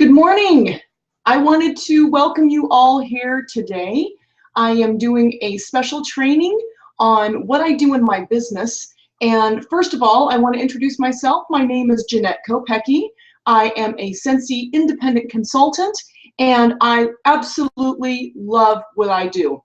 Good morning. I wanted to welcome you all here today. I am doing a special training on what I do in my business. And first of all, I want to introduce myself. My name is Jeanette Kopecki. I am a Scentsy Independent Consultant, and I absolutely love what I do.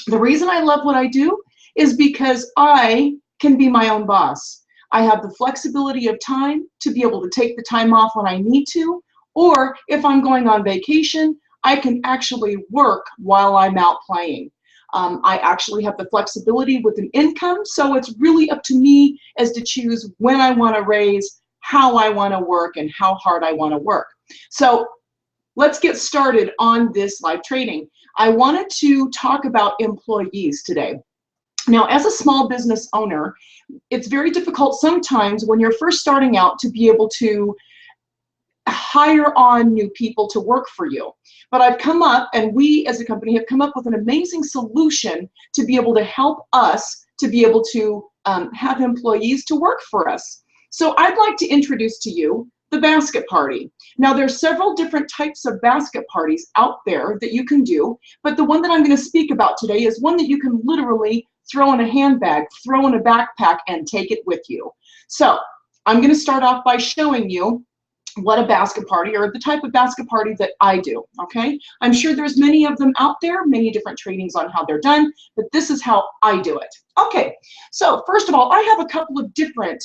The reason I love what I do is because I can be my own boss. I have the flexibility of time to be able to take the time off when I need to, or if I'm going on vacation, I can actually work while I'm out playing. I actually have the flexibility with an income, so it's really up to me as to choose when I want to raise, how I want to work, and how hard I want to work. So let's get started on this live training. I wanted to talk about employees today. Now, as a small business owner, it's very difficult sometimes when you're first starting out to be able to hire on new people to work for you. But I've come up, and we as a company have come up with an amazing solution to be able to help us to be able to have employees to work for us. So I'd like to introduce to you the basket party. Now, there's several different types of basket parties out there that you can do, but the one that I'm going to speak about today is one that you can literally throw in a handbag, throw in a backpack, and take it with you. So I'm going to start off by showing you what a basket party, or the type of basket party that I do, okay? I'm sure there's many of them out there, many different trainings on how they're done, but this is how I do it. Okay, so first of all, I have a couple of different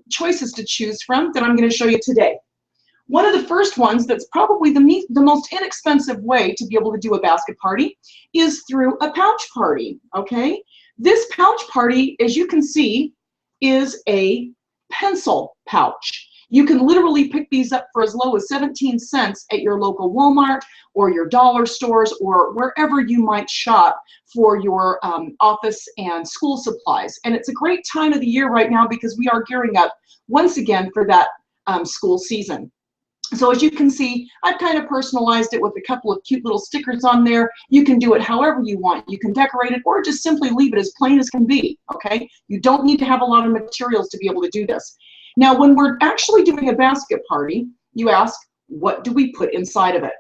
choices to choose from that I'm going to show you today. One of the first ones that's probably the most inexpensive way to be able to do a basket party is through a pouch party, okay? This pouch party, as you can see, is a pencil pouch. You can literally pick these up for as low as 17 cents at your local Walmart or your dollar stores or wherever you might shop for your office and school supplies. And it's a great time of the year right now because we are gearing up once again for that school season. So as you can see, I've kind of personalized it with a couple of cute little stickers on there. You can do it however you want. You can decorate it or just simply leave it as plain as can be, okay? You don't need to have a lot of materials to be able to do this. Now, when we're actually doing a basket party, you ask, what do we put inside of it?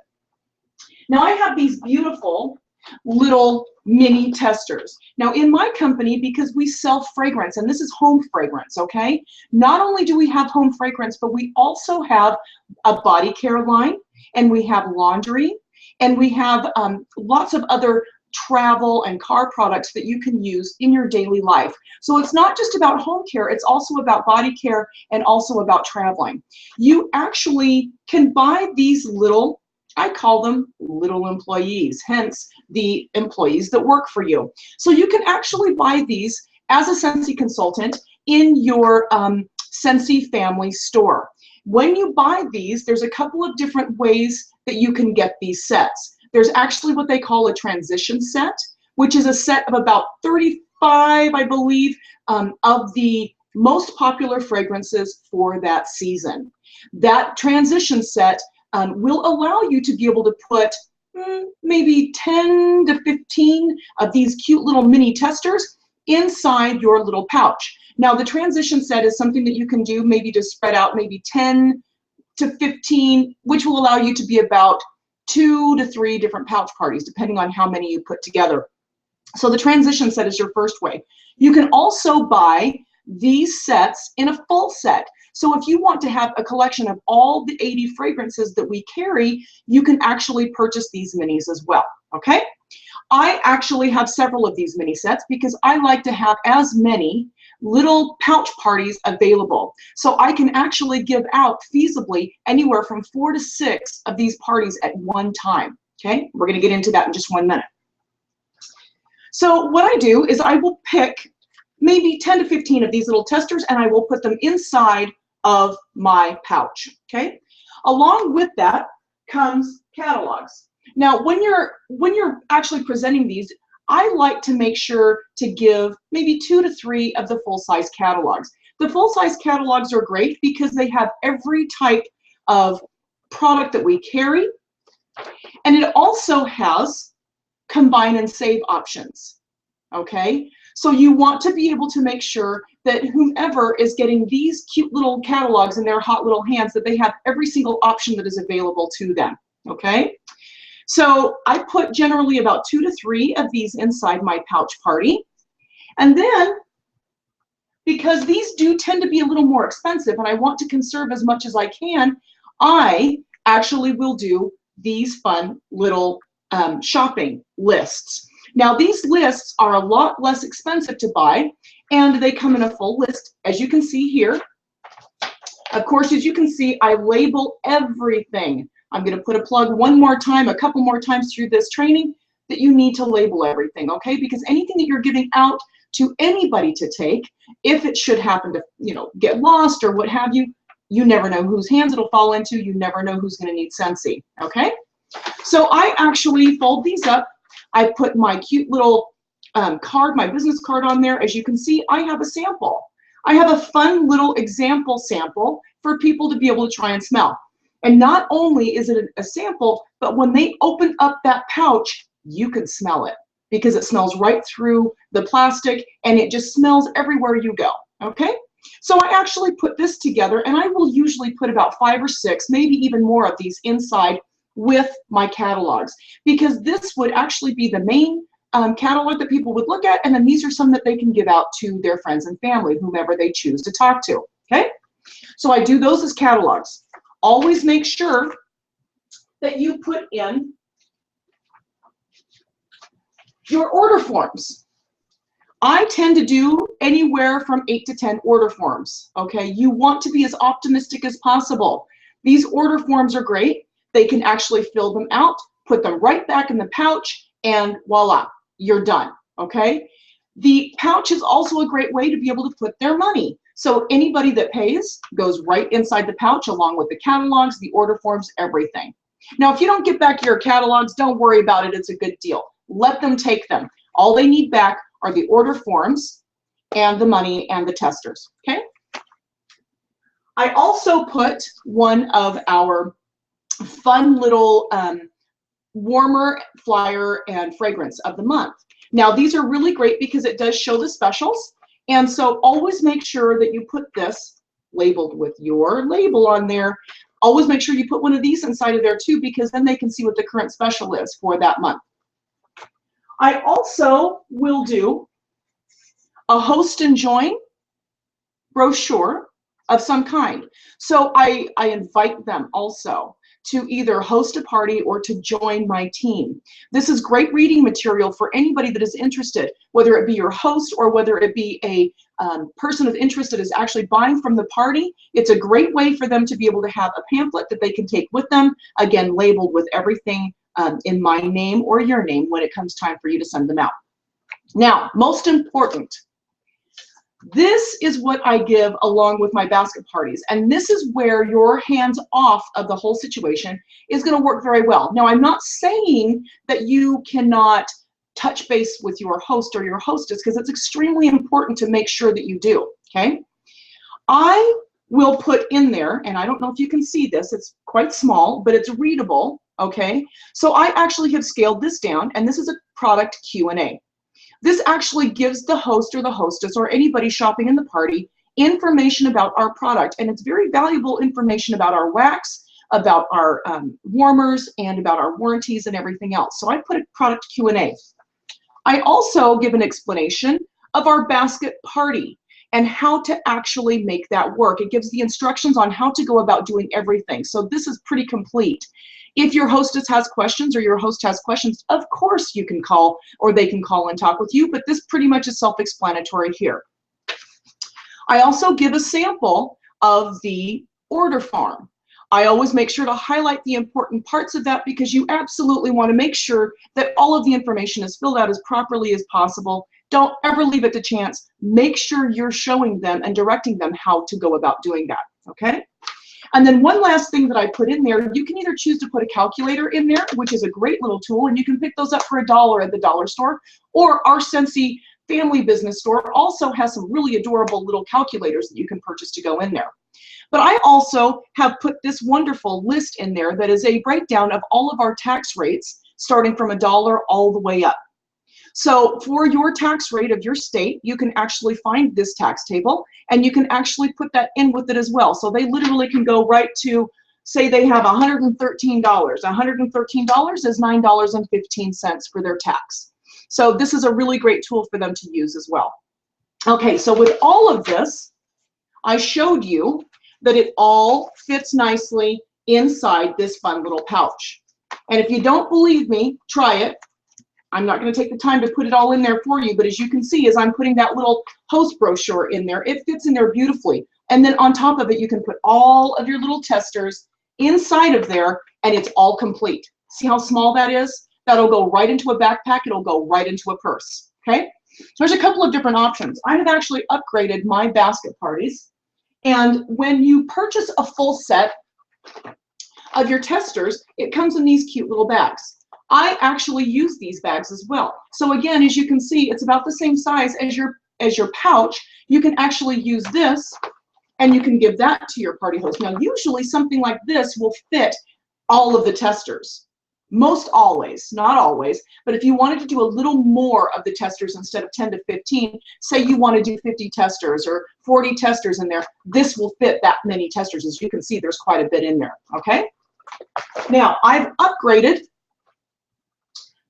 Now, I have these beautiful little mini testers. Now, in my company, because we sell fragrance, and this is home fragrance, okay? Not only do we have home fragrance, but we also have a body care line, and we have laundry, and we have lots of other travel and car products that you can use in your daily life. So it's not just about home care, it's also about body care and also about traveling. You actually can buy these little, I call them little employees, hence the employees that work for you. So you can actually buy these as a Scentsy consultant in your Scentsy family store. When you buy these, there's a couple of different ways that you can get these sets. There's actually what they call a transition set, which is a set of about 35, I believe, of the most popular fragrances for that season. That transition set will allow you to be able to put maybe 10 to 15 of these cute little mini testers inside your little pouch. Now, the transition set is something that you can do maybe to spread out maybe 10 to 15, which will allow you to be about 2 to 3 different pouch parties, depending on how many you put together. So the transition set is your first way. You can also buy these sets in a full set. So if you want to have a collection of all the 80 fragrances that we carry, you can actually purchase these minis as well, okay? I actually have several of these mini sets because I like to have as many little pouch parties available. So I can actually give out feasibly anywhere from 4 to 6 of these parties at one time, okay? We're gonna get into that in just 1 minute. So what I do is I will pick maybe 10 to 15 of these little testers and I will put them inside of my pouch, okay? Along with that comes catalogs. Now, when you're actually presenting these, I like to make sure to give maybe 2 to 3 of the full-size catalogs. The full-size catalogs are great because they have every type of product that we carry, and it also has combine and save options, okay? So you want to be able to make sure that whomever is getting these cute little catalogs in their hot little hands, that they have every single option that is available to them, okay? So I put generally about 2 to 3 of these inside my pouch party. And then, because these do tend to be a little more expensive and I want to conserve as much as I can, I actually will do these fun little shopping lists. Now these lists are a lot less expensive to buy and they come in a full list, as you can see here. Of course, as you can see, I label everything. I'm going to put a plug one more time, a couple more times through this training, that you need to label everything, okay? Because anything that you're giving out to anybody to take, if it should happen to, you know, get lost or what have you, you never know whose hands it'll fall into. You never know who's going to need Scentsy, okay? So I actually fold these up. I put my cute little card, my business card on there. As you can see, I have a sample. I have a fun little example sample for people to be able to try and smell. And not only is it a sample, but when they open up that pouch, you can smell it because it smells right through the plastic and it just smells everywhere you go, okay? So I actually put this together and I will usually put about 5 or 6, maybe even more of these inside with my catalogs, because this would actually be the main catalog that people would look at, and then these are some that they can give out to their friends and family, whomever they choose to talk to, okay? So I do those as catalogs. Always make sure that you put in your order forms. I tend to do anywhere from 8 to 10 order forms, okay? You want to be as optimistic as possible. These order forms are great. They can actually fill them out, put them right back in the pouch, and voila, you're done, okay? The pouch is also a great way to be able to put their money. So anybody that pays goes right inside the pouch along with the catalogs, the order forms, everything. Now, if you don't get back your catalogs, don't worry about it. It's a good deal. Let them take them. All they need back are the order forms and the money and the testers, okay? I also put one of our fun little warmer flyer and fragrance of the month. Now, these are really great because it does show the specials. And so always make sure that you put this labeled with your label on there. Always make sure you put one of these inside of there too, because then they can see what the current special is for that month. I also will do a host and join brochure of some kind. So I invite them also to either host a party or to join my team. This is great reading material for anybody that is interested, whether it be your host or whether it be a person of interest that is actually buying from the party. It's a great way for them to be able to have a pamphlet that they can take with them, again, labeled with everything in my name or your name when it comes time for you to send them out. Now, most important, this is what I give along with my basket parties, and this is where your hands off of the whole situation is going to work very well. Now, I'm not saying that you cannot touch base with your host or your hostess, because it's extremely important to make sure that you do, okay? I will put in there, and I don't know if you can see this, it's quite small, but it's readable, okay? So I actually have scaled this down, and this is a product Q&A. This actually gives the host or the hostess or anybody shopping in the party information about our product, and it's very valuable information about our wax, about our warmers, and about our warranties and everything else. So I put a product Q&A. I also give an explanation of our basket party and how to actually make that work. It gives the instructions on how to go about doing everything. So this is pretty complete. If your hostess has questions or your host has questions, of course you can call or they can call and talk with you, but this pretty much is self-explanatory here. I also give a sample of the order form. I always make sure to highlight the important parts of that because you absolutely want to make sure that all of the information is filled out as properly as possible. Don't ever leave it to chance. Make sure you're showing them and directing them how to go about doing that, okay? And then one last thing that I put in there, you can either choose to put a calculator in there, which is a great little tool, and you can pick those up for $1 at the dollar store, or our Scentsy family business store also has some really adorable little calculators that you can purchase to go in there. But I also have put this wonderful list in there that is a breakdown of all of our tax rates, starting from $1 all the way up. So for your tax rate of your state, you can actually find this tax table and you can actually put that in with it as well. So they literally can go right to, say they have $113. $113 is $9.15 for their tax. So this is a really great tool for them to use as well. Okay, so with all of this, I showed you that it all fits nicely inside this fun little pouch. And if you don't believe me, try it. I'm not going to take the time to put it all in there for you, but as you can see, as I'm putting that little host brochure in there, it fits in there beautifully. And then on top of it, you can put all of your little testers inside of there, and it's all complete. See how small that is? That'll go right into a backpack. It'll go right into a purse, okay? There's a couple of different options. I have actually upgraded my basket parties, and when you purchase a full set of your testers, it comes in these cute little bags. I actually use these bags as well. So again, as you can see, it's about the same size as your pouch. You can actually use this and you can give that to your party host. Now, usually something like this will fit all of the testers. Most always, not always, but if you wanted to do a little more of the testers instead of 10 to 15, say you want to do 50 testers or 40 testers in there, this will fit that many testers. As you can see, there's quite a bit in there, okay? Now, I've upgraded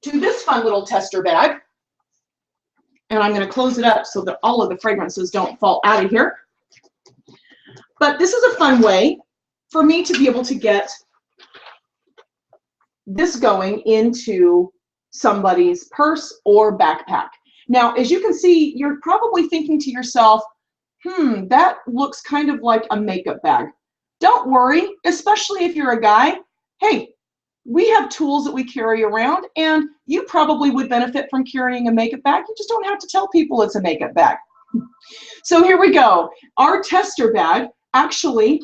to this fun little tester bag, and I'm going to close it up so that all of the fragrances don't fall out of here. But this is a fun way for me to be able to get this going into somebody's purse or backpack. Now, as you can see, you're probably thinking to yourself, that looks kind of like a makeup bag. Don't worry, especially if you're a guy. Hey, we have tools that we carry around, and you probably would benefit from carrying a makeup bag. You just don't have to tell people it's a makeup bag. So here we go. Our tester bag actually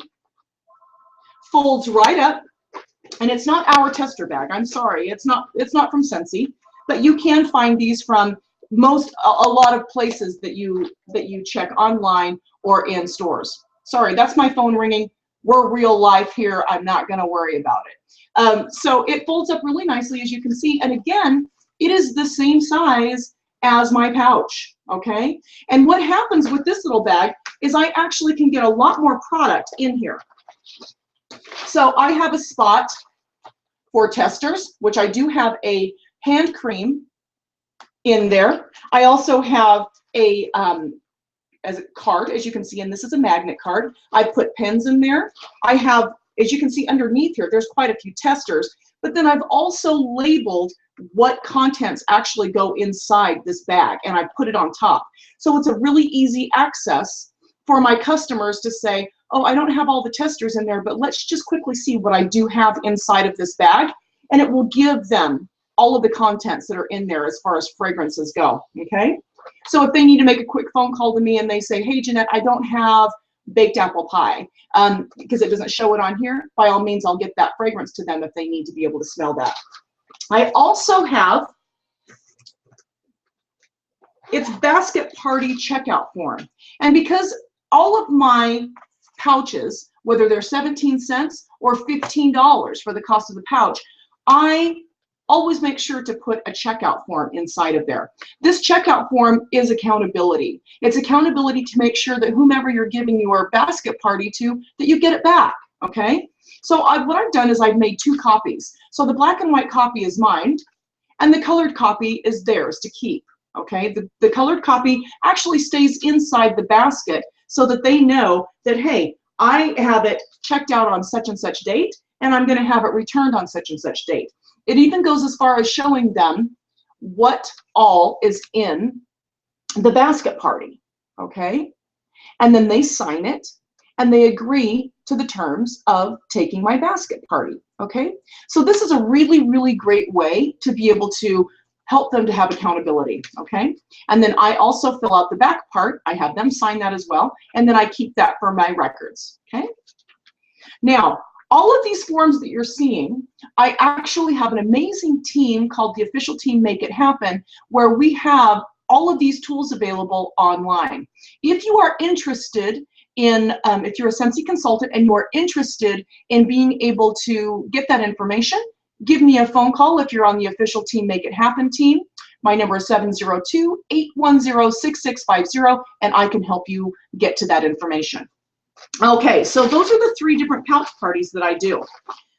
folds right up, and it's not our tester bag. I'm sorry, it's not from Scentsy, but you can find these from a lot of places that you check online or in stores. Sorry, that's my phone ringing. We're real life here. I'm not going to worry about it. So it folds up really nicely, as you can see. And again, it is the same size as my pouch, okay? And what happens with this little bag is I actually can get a lot more product in here. So I have a spot for testers, which I do have a hand cream in there. I also have a as a card, as you can see, and this is a magnet card. I put pens in there. I have, as you can see underneath here, there's quite a few testers, but then I've also labeled what contents actually go inside this bag, and I put it on top. So it's a really easy access for my customers to say, oh, I don't have all the testers in there, but let's just quickly see what I do have inside of this bag, and it will give them all of the contents that are in there as far as fragrances go, okay? So if they need to make a quick phone call to me and they say, hey, Jeanette, I don't have baked apple pie because it doesn't show it on here, by all means, I'll get that fragrance to them if they need to be able to smell that. I also have its basket party checkout form. And because all of my pouches, whether they're 17 cents or $15 for the cost of the pouch, I always make sure to put a checkout form inside of there. This checkout form is accountability. It's accountability to make sure that whomever you're giving your basket party to, that you get it back, okay? So what I've done is I've made two copies. So the black and white copy is mine, and the colored copy is theirs to keep, okay? The colored copy actually stays inside the basket so that they know that, hey, I have it checked out on such and such date, and I'm gonna have it returned on such and such date. It even goes as far as showing them what all is in the basket party, okay? And then they sign it, and they agree to the terms of taking my basket party, okay? So this is a really, really great way to be able to help them to have accountability, okay? And then I also fill out the back part. I have them sign that as well, and then I keep that for my records, okay? Now, all of these forms that you're seeing, I actually have an amazing team called the Official Team Make It Happen, where we have all of these tools available online. If you are interested in, if you're a Scentsy consultant and you are interested in being able to get that information, give me a phone call if you're on the Official Team Make It Happen team. My number is 702-810-6650, and I can help you get to that information. Okay, so those are the 3 different pouch parties that I do.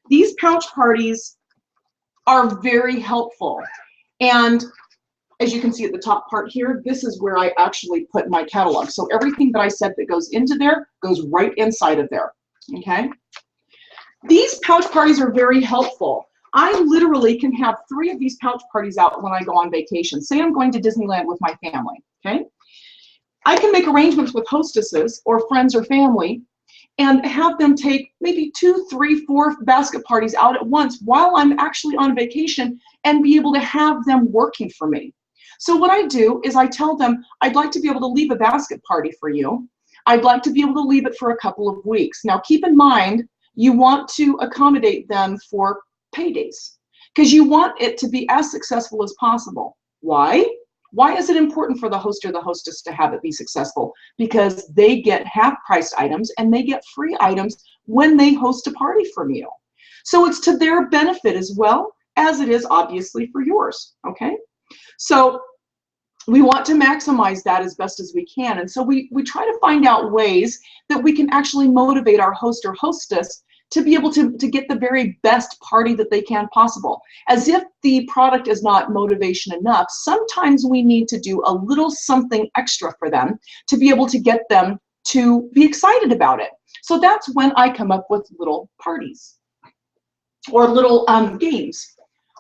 These pouch parties are very helpful. And as you can see at the top part here, this is where I actually put my catalog. So everything that I said that goes into there goes right inside of there, okay? These pouch parties are very helpful. I literally can have 3 of these pouch parties out when I go on vacation. Say I'm going to Disneyland with my family, okay? I can make arrangements with hostesses or friends or family and have them take maybe 2, 3, 4 basket parties out at once while I'm actually on vacation and be able to have them working for me. So what I do is I tell them, I'd like to be able to leave a basket party for you. I'd like to be able to leave it for a couple of weeks. Now keep in mind, you want to accommodate them for paydays because you want it to be as successful as possible. Why? Why is it important for the host or the hostess to have it be successful? Because they get half-priced items and they get free items when they host a party from you. So it's to their benefit as well as it is obviously for yours, okay? So we want to maximize that as best as we can. And so we try to find out ways that we can actually motivate our host or hostess to be able to get the very best party that they can possible. As if the product is not motivation enough, sometimes we need to do a little something extra for them to be able to get them to be excited about it. So that's when I come up with little parties or little games.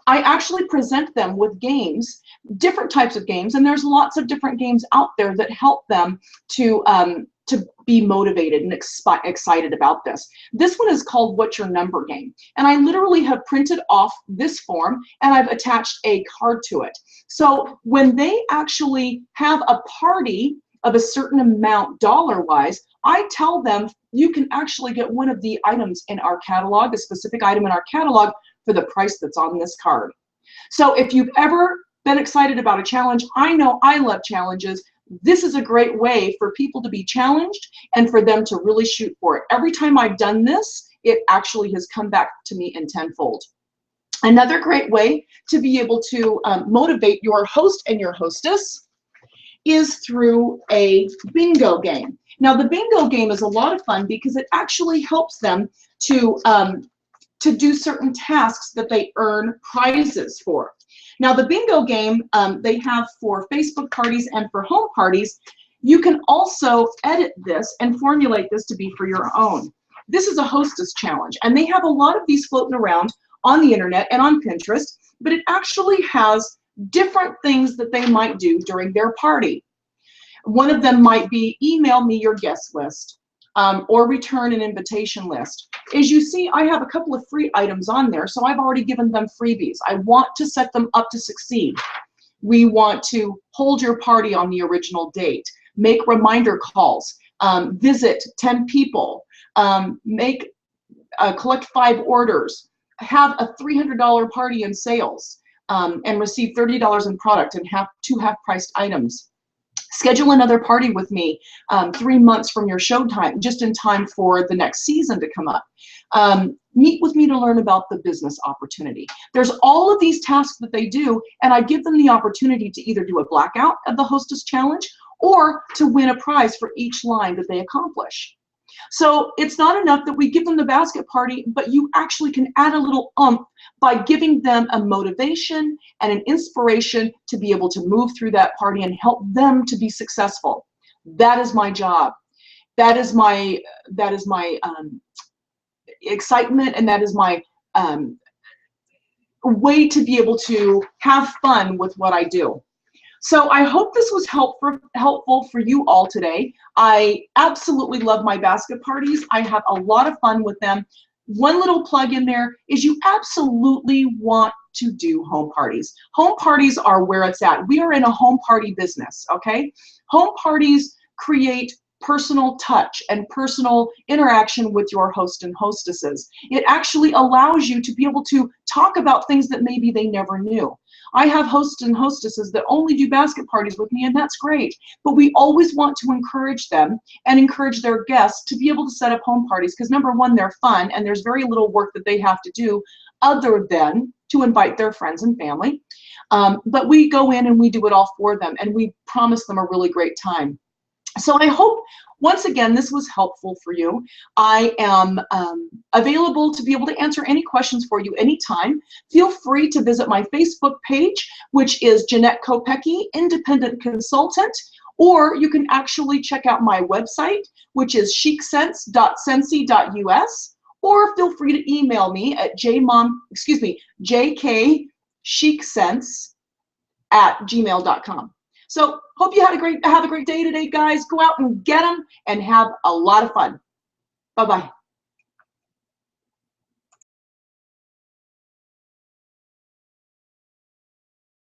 I actually present them with games, different types of games, and there's lots of different games out there that help them to be motivated and excited about this. This one is called What's Your Number Game, and I literally have printed off this form and I've attached a card to it. So when they actually have a party of a certain amount dollar-wise, I tell them you can actually get one of the items in our catalog, a specific item in our catalog, for the price that's on this card. So if you've ever been excited about a challenge, I know I love challenges. This is a great way for people to be challenged and for them to really shoot for it. Every time I've done this, it actually has come back to me in tenfold. Another great way to be able to motivate your host and your hostess is through a bingo game. Now the bingo game is a lot of fun because it actually helps them to do certain tasks that they earn prizes for. Now the bingo game they have for Facebook parties and for home parties. You can also edit this and formulate this to be for your own. This is a hostess challenge, and they have a lot of these floating around on the internet and on Pinterest, but it actually has different things that they might do during their party. One of them might be email me your guest list. Or return an invitation list. As you see, I have a couple of free items on there, so I've already given them freebies. I want to set them up to succeed. We want to hold your party on the original date, make reminder calls, visit 10 people, collect 5 orders, have a $300 party in sales, and receive $30 in product and have 2 half-priced items. Schedule another party with me 3 months from your show time, just in time for the next season to come up. Meet with me to learn about the business opportunity. There's all of these tasks that they do, and I give them the opportunity to either do a blackout of the Hostess Challenge or to win a prize for each line that they accomplish. So it's not enough that we give them the basket party, but you actually can add a little by giving them a motivation and an inspiration to be able to move through that party and help them to be successful. That is my job. That is my excitement, and that is my way to be able to have fun with what I do. So I hope this was helpful for you all today. I absolutely love my basket parties. I have a lot of fun with them. One little plug in there is you absolutely want to do home parties. Home parties are where it's at. We are in a home party business, okay? Home parties create personal touch and personal interaction with your host and hostesses. It actually allows you to be able to talk about things that maybe they never knew. I have hosts and hostesses that only do basket parties with me, and that's great. But we always want to encourage them and encourage their guests to be able to set up home parties because, number one, they're fun and there's very little work that they have to do other than to invite their friends and family. But we go in and we do it all for them, and we promise them a really great time. So I hope, once again, this was helpful for you. I am available to be able to answer any questions for you anytime. Feel free to visit my Facebook page, which is Jeanette Kopecky, Independent Consultant, or you can actually check out my website, which is chicsense.scentsy.us, or feel free to email me at jkchicsense@gmail.com. So hope you have a great day today, guys. Go out and get them and have a lot of fun. Bye-bye.